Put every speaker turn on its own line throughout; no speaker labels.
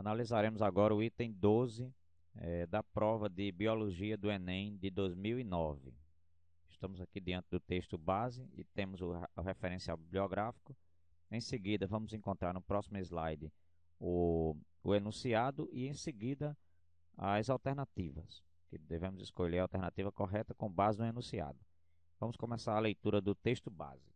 Analisaremos agora o item 12 da prova de Biologia do Enem de 2009. Estamos aqui diante do texto base e temos o referencial bibliográfico. Em seguida, vamos encontrar no próximo slide o enunciado e em seguida as alternativas, que devemos escolher a alternativa correta com base no enunciado. Vamos começar a leitura do texto base.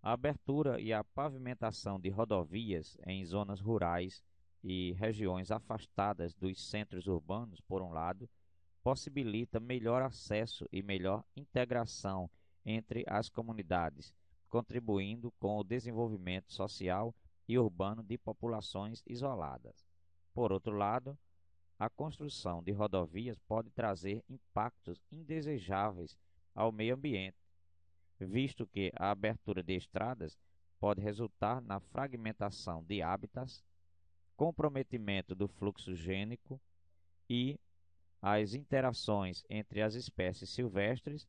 A abertura e a pavimentação de rodovias em zonas rurais e regiões afastadas dos centros urbanos, por um lado, possibilita melhor acesso e melhor integração entre as comunidades, contribuindo com o desenvolvimento social e urbano de populações isoladas. Por outro lado, a construção de rodovias pode trazer impactos indesejáveis ao meio ambiente, visto que a abertura de estradas pode resultar na fragmentação de hábitats, comprometimento do fluxo gênico e as interações entre as espécies silvestres,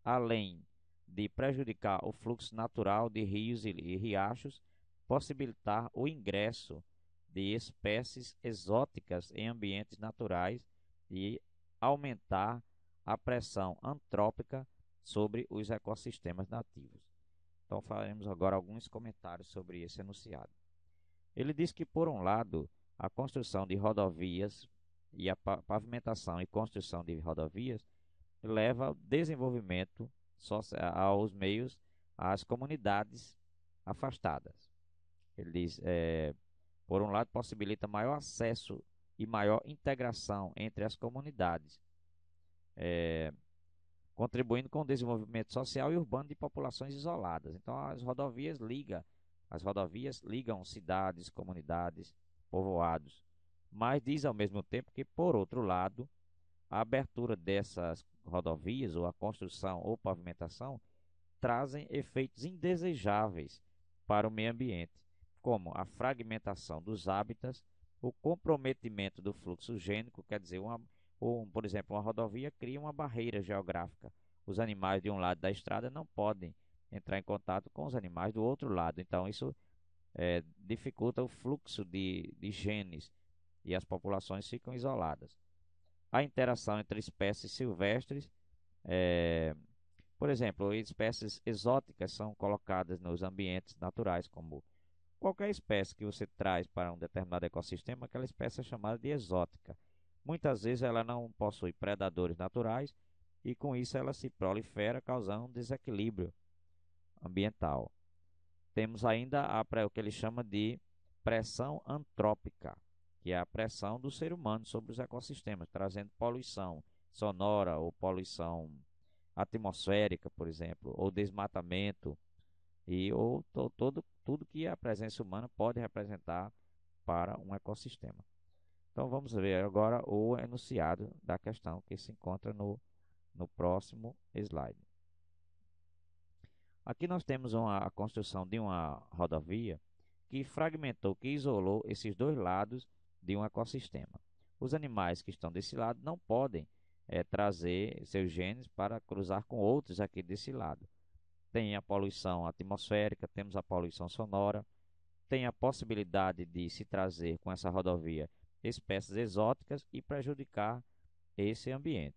além de prejudicar o fluxo natural de rios e riachos, possibilitar o ingresso de espécies exóticas em ambientes naturais e aumentar a pressão antrópica sobre os ecossistemas nativos. Então faremos agora alguns comentários sobre esse enunciado. Ele diz que, por um lado, a construção de rodovias e a pavimentação e construção de rodovias leva ao desenvolvimento aos meios, às comunidades afastadas. Ele diz, por um lado, possibilita maior acesso e maior integração entre as comunidades, contribuindo com o desenvolvimento social e urbano de populações isoladas. Então, as rodovias ligam cidades, comunidades, povoados, mas diz ao mesmo tempo que, por outro lado, a abertura dessas rodovias, ou a construção ou pavimentação, trazem efeitos indesejáveis para o meio ambiente, como a fragmentação dos hábitats, o comprometimento do fluxo gênico, quer dizer, por exemplo, uma rodovia cria uma barreira geográfica. Os animais de um lado da estrada não podem entrar em contato com os animais do outro lado. Então, isso dificulta o fluxo de genes e as populações ficam isoladas. A interação entre espécies silvestres, por exemplo, espécies exóticas são colocadas nos ambientes naturais, como qualquer espécie que você traz para um determinado ecossistema, aquela espécie é chamada de exótica. Muitas vezes ela não possui predadores naturais e com isso ela se prolifera, causando um desequilíbrio ambiental. Temos ainda o que ele chama de pressão antrópica, que é a pressão do ser humano sobre os ecossistemas, trazendo poluição sonora ou poluição atmosférica, por exemplo, ou desmatamento, ou tudo que a presença humana pode representar para um ecossistema. Então vamos ver agora o enunciado da questão que se encontra no próximo slide. Aqui nós temos a construção de uma rodovia que fragmentou, que isolou esses dois lados de um ecossistema. Os animais que estão desse lado não podem trazer seus genes para cruzar com outros aqui desse lado. Tem a poluição atmosférica, temos a poluição sonora, tem a possibilidade de se trazer com essa rodovia espécies exóticas e prejudicar esse ambiente.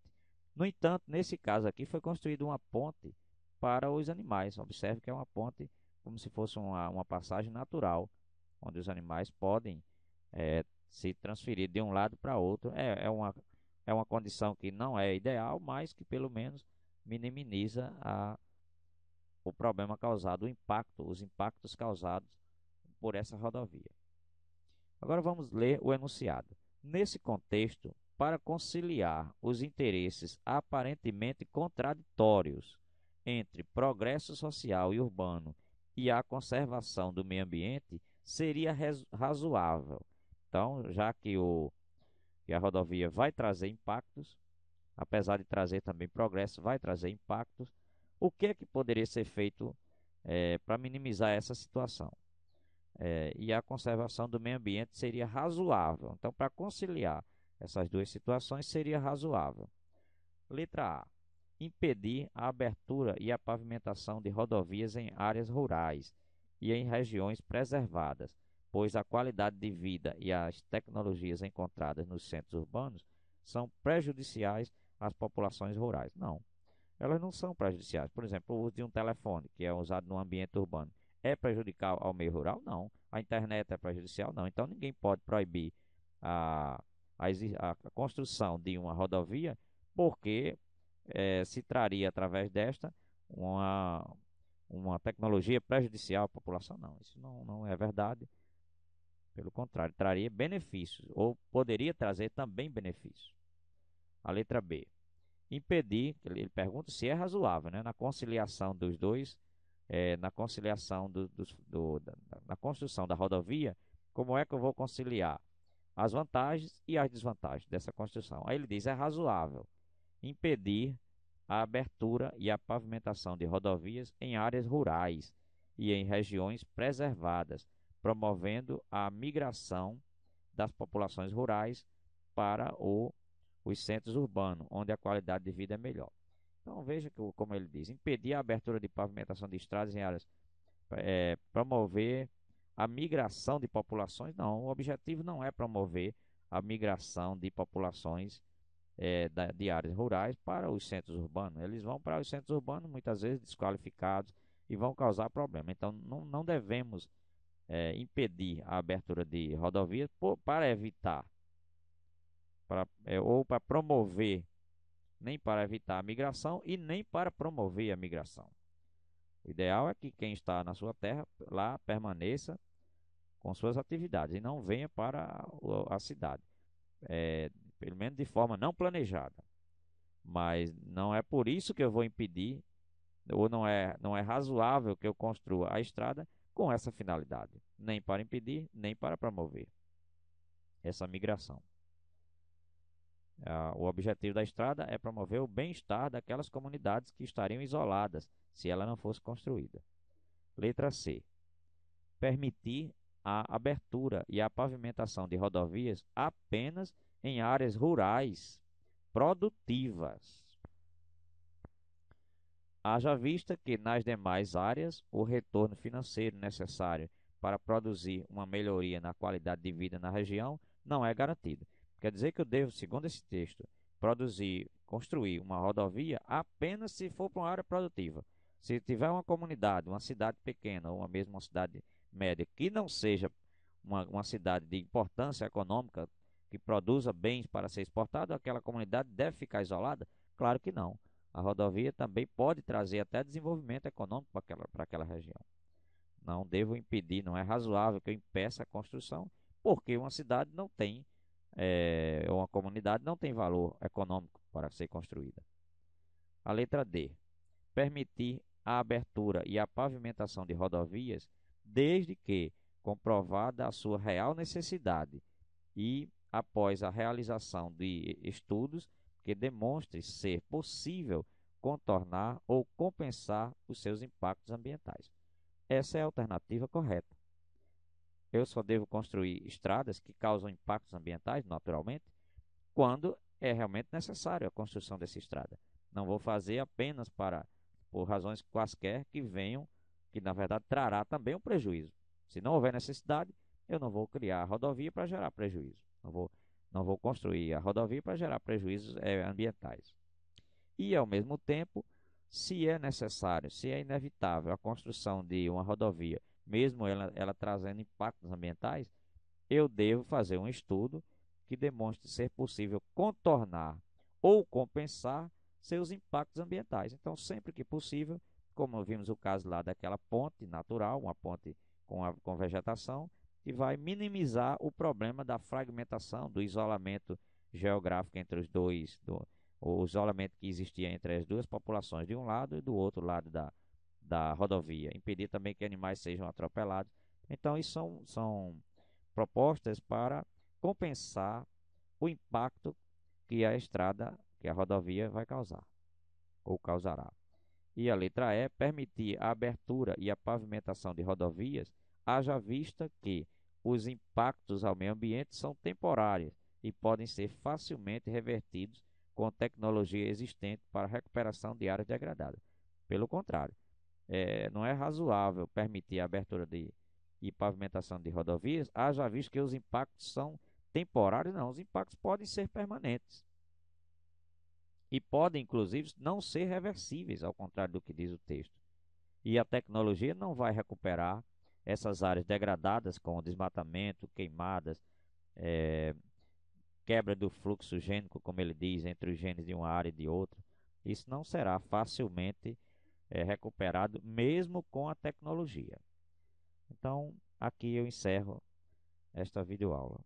No entanto, nesse caso aqui foi construída uma ponte para os animais. Observe que é uma ponte como se fosse uma passagem natural, onde os animais podem se transferir de um lado para outro. É uma condição que não é ideal, mas que pelo menos minimiza o problema causado, os impactos causados por essa rodovia. Agora vamos ler o enunciado. Nesse contexto, para conciliar os interesses aparentemente contraditórios entre progresso social e urbano e a conservação do meio ambiente, seria razoável. Então, já que a rodovia vai trazer impactos, apesar de trazer também progresso, vai trazer impactos, o que é que poderia ser feito para minimizar essa situação? E a conservação do meio ambiente seria razoável. Então, para conciliar essas duas situações, seria razoável. Letra A. Impedir a abertura e a pavimentação de rodovias em áreas rurais e em regiões preservadas, pois a qualidade de vida e as tecnologias encontradas nos centros urbanos são prejudiciais às populações rurais. Não, elas não são prejudiciais. Por exemplo, o uso de um telefone, que é usado no ambiente urbano, é prejudicial ao meio rural? Não. A internet é prejudicial? Não. Então ninguém pode proibir a, a construção de uma rodovia, porque se traria através desta uma, uma tecnologia prejudicial à população. Não, isso não é verdade. Pelo contrário, traria benefícios, ou poderia trazer também benefícios. A letra B. Impedir, ele pergunta se é razoável, né, na conciliação dos dois, na conciliação na construção da rodovia, como é que eu vou conciliar as vantagens e as desvantagens dessa construção? Aí ele diz, é razoável impedir a abertura e a pavimentação de rodovias em áreas rurais e em regiões preservadas, promovendo a migração das populações rurais para os centros urbanos, onde a qualidade de vida é melhor. Então veja que, como ele diz, impedir a abertura de pavimentação de estradas em áreas, promover a migração de populações. Não, o objetivo não é promover a migração de populações de áreas rurais para os centros urbanos. Eles vão para os centros urbanos muitas vezes desqualificados e vão causar problema. Então não devemos impedir a abertura de rodovias para evitar ou para promover, nem para evitar a migração e nem para promover a migração. O ideal é que quem está na sua terra lá permaneça com suas atividades e não venha para a cidade, pelo menos de forma não planejada. Mas não é por isso que eu vou impedir, ou não é razoável que eu construa a estrada com essa finalidade, nem para impedir, nem para promover essa migração. O objetivo da estrada é promover o bem-estar daquelas comunidades que estariam isoladas se ela não fosse construída. Letra C. Permitir a abertura e a pavimentação de rodovias apenas em áreas rurais produtivas. Haja vista que nas demais áreas o retorno financeiro necessário para produzir uma melhoria na qualidade de vida na região não é garantido. Quer dizer que eu devo, segundo esse texto, construir uma rodovia apenas se for para uma área produtiva. Se tiver uma comunidade, uma cidade pequena ou mesmo uma cidade média, que não seja uma cidade de importância econômica, que produza bens para ser exportado, aquela comunidade deve ficar isolada? Claro que não. A rodovia também pode trazer até desenvolvimento econômico para aquela região. Não devo impedir, não é razoável que eu impeça a construção, porque uma cidade não tem uma comunidade não tem valor econômico para ser construída. A letra D. Permitir a abertura e a pavimentação de rodovias, desde que comprovada a sua real necessidade e após a realização de estudos que demonstre ser possível contornar ou compensar os seus impactos ambientais. Essa é a alternativa correta. Eu só devo construir estradas que causam impactos ambientais, naturalmente, quando é realmente necessário a construção dessa estrada. Não vou fazer apenas por razões quaisquer que venham, que na verdade trará também um prejuízo. Se não houver necessidade, eu não vou criar a rodovia para gerar prejuízo. Não vou construir a rodovia para gerar prejuízos ambientais. E, ao mesmo tempo, se é necessário, se é inevitável a construção de uma rodovia, mesmo ela trazendo impactos ambientais, eu devo fazer um estudo que demonstre ser possível contornar ou compensar seus impactos ambientais. Então, sempre que possível, como vimos o caso lá daquela ponte natural, uma ponte com vegetação, que vai minimizar o problema da fragmentação, do isolamento geográfico entre os dois, o isolamento que existia entre as duas populações de um lado e do outro lado da rodovia. Impedir também que animais sejam atropelados. Então, isso são propostas para compensar o impacto que a estrada, que a rodovia vai causar, ou causará. E a letra E, permitir a abertura e a pavimentação de rodovias, haja vista que os impactos ao meio ambiente são temporários e podem ser facilmente revertidos com a tecnologia existente para a recuperação de áreas degradadas. Pelo contrário, não é razoável permitir a abertura e pavimentação de rodovias, haja visto que os impactos são temporários, não, os impactos podem ser permanentes e podem, inclusive, não ser reversíveis, ao contrário do que diz o texto. E a tecnologia não vai recuperar essas áreas degradadas com desmatamento, queimadas, eh, quebra do fluxo gênico, como ele diz, entre os genes de uma área e de outra. Isso não será facilmente recuperado, mesmo com a tecnologia. Então, aqui eu encerro esta videoaula.